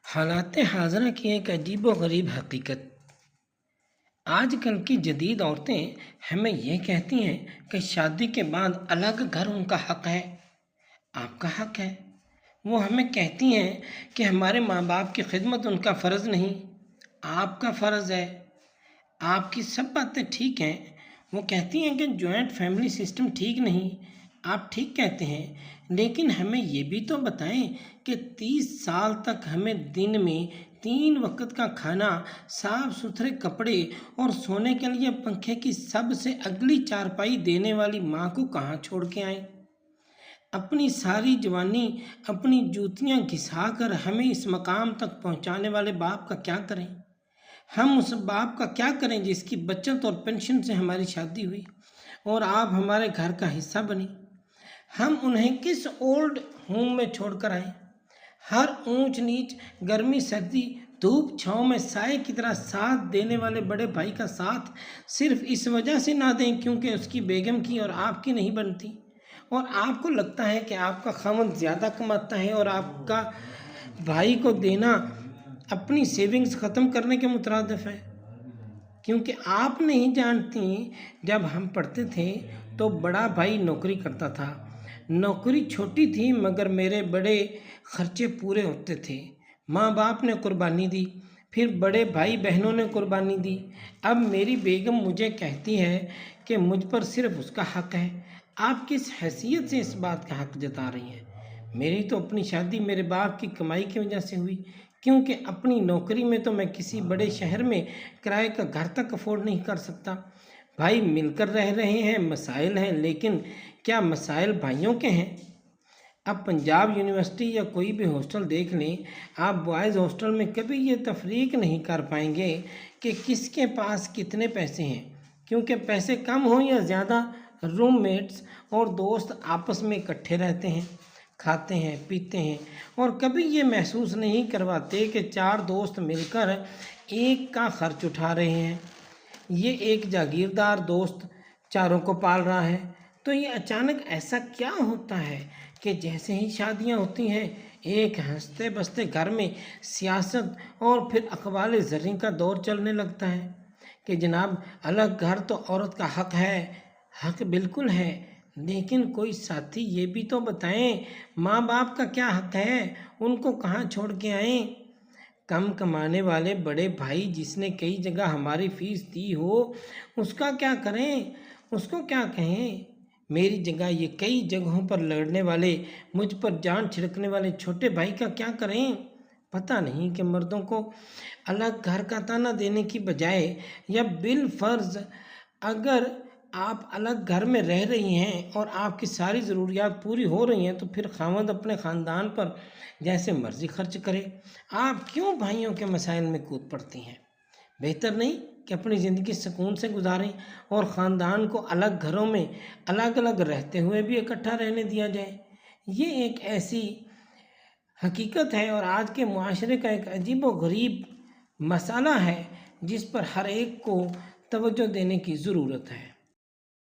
حالات حاضرہ کی ایک عجیب و غریب حقیقت۔ آج کل کی جدید عورتیں ہمیں یہ کہتی ہیں کہ شادی کے بعد الگ گھر ان کا حق ہے، آپ کا حق ہے۔ وہ ہمیں کہتی ہیں کہ ہمارے ماں باپ کی خدمت ان کا فرض نہیں، آپ کا فرض ہے۔ آپ کی سب باتیں ٹھیک ہیں۔ وہ کہتی ہیں کہ جوائنٹ فیملی سسٹم ٹھیک نہیں، آپ ٹھیک کہتے ہیں، لیکن ہمیں یہ بھی تو بتائیں کہ 30 سال تک ہمیں دن میں 3 وقت کا کھانا، صاف ستھرے کپڑے اور سونے کے لیے پنکھے کی سب سے اگلی چارپائی دینے والی ماں کو کہاں چھوڑ کے آئیں؟ اپنی ساری جوانی اپنی جوتیاں گھسا کر ہمیں اس مقام تک پہنچانے والے باپ کا کیا کریں؟ ہم اس باپ کا کیا کریں جس کی بچت اور پینشن سے ہماری شادی ہوئی اور آپ ہمارے گھر کا حصہ بنی؟ ہم انہیں کس اولڈ ہوم میں چھوڑ کر آئیں؟ ہر اونچ نیچ، گرمی سردی، دھوپ چھاؤں میں سائے کی طرح ساتھ دینے والے بڑے بھائی کا ساتھ صرف اس وجہ سے نہ دیں کیونکہ اس کی بیگم کی اور آپ کی نہیں بنتی، اور آپ کو لگتا ہے کہ آپ کا خاوند زیادہ کماتا ہے اور آپ کا بھائی کو دینا اپنی سیونگز ختم کرنے کے مترادف ہے۔ کیونکہ آپ نہیں جانتی، جب ہم پڑھتے تھے تو بڑا بھائی نوکری کرتا تھا، نوکری چھوٹی تھی مگر میرے بڑے خرچے پورے ہوتے تھے۔ ماں باپ نے قربانی دی، پھر بڑے بھائی بہنوں نے قربانی دی، اب میری بیگم مجھے کہتی ہے کہ مجھ پر صرف اس کا حق ہے۔ آپ کس حیثیت سے اس بات کا حق جتا رہی ہیں؟ میری تو اپنی شادی میرے باپ کی کمائی کی وجہ سے ہوئی، کیونکہ اپنی نوکری میں تو میں کسی بڑے شہر میں کرائے کا گھر تک افورڈ نہیں کر سکتا۔ بھائی مل کر رہ رہے ہیں، مسائل ہیں، لیکن کیا مسائل بھائیوں کے ہیں؟ اب پنجاب یونیورسٹی یا کوئی بھی ہاسٹل دیکھ لیں، آپ بوائز ہاسٹل میں کبھی یہ تفریق نہیں کر پائیں گے کہ کس کے پاس کتنے پیسے ہیں، کیونکہ پیسے کم ہوں یا زیادہ، روم میٹس اور دوست آپس میں اکٹھے رہتے ہیں، کھاتے ہیں، پیتے ہیں، اور کبھی یہ محسوس نہیں کرواتے کہ 4 دوست مل کر ایک کا خرچ اٹھا رہے ہیں۔ یہ ایک جاگیردار دوست چاروں کو پال رہا ہے۔ تو یہ اچانک ایسا کیا ہوتا ہے کہ جیسے ہی شادیاں ہوتی ہیں ایک ہنستے بستے گھر میں سیاست اور پھر اقوال زریں کا دور چلنے لگتا ہے کہ جناب الگ گھر تو عورت کا حق ہے۔ حق بالکل ہے، لیکن کوئی ساتھی یہ بھی تو بتائیں ماں باپ کا کیا حق ہے، ان کو کہاں چھوڑ کے آئیں؟ کم کمانے والے بڑے بھائی جس نے کئی جگہ ہماری فیس دی ہو، اس کا کیا کریں، اس کو کیا کہیں؟ میری جگہ یہ کئی جگہوں پر لڑنے والے، مجھ پر جان چھڑکنے والے چھوٹے بھائی کا کیا کریں؟ پتہ نہیں کہ مردوں کو الگ گھر کا تانا دینے کی بجائے یا بالفرض اگر آپ الگ گھر میں رہ رہی ہیں اور آپ کی ساری ضروریات پوری ہو رہی ہیں تو پھر خاوند اپنے خاندان پر جیسے مرضی خرچ کرے۔ آپ کیوں بھائیوں کے مسائل میں کود پڑتی ہیں؟ بہتر نہیں کہ اپنی زندگی سکون سے گزاریں اور خاندان کو الگ گھروں میں الگ الگ رہتے ہوئے بھی اکٹھا رہنے دیا جائے؟ یہ ایک ایسی حقیقت ہے اور آج کے معاشرے کا ایک عجیب و غریب مسئلہ ہے جس پر ہر ایک کو توجہ دینے کی ضرورت ہے۔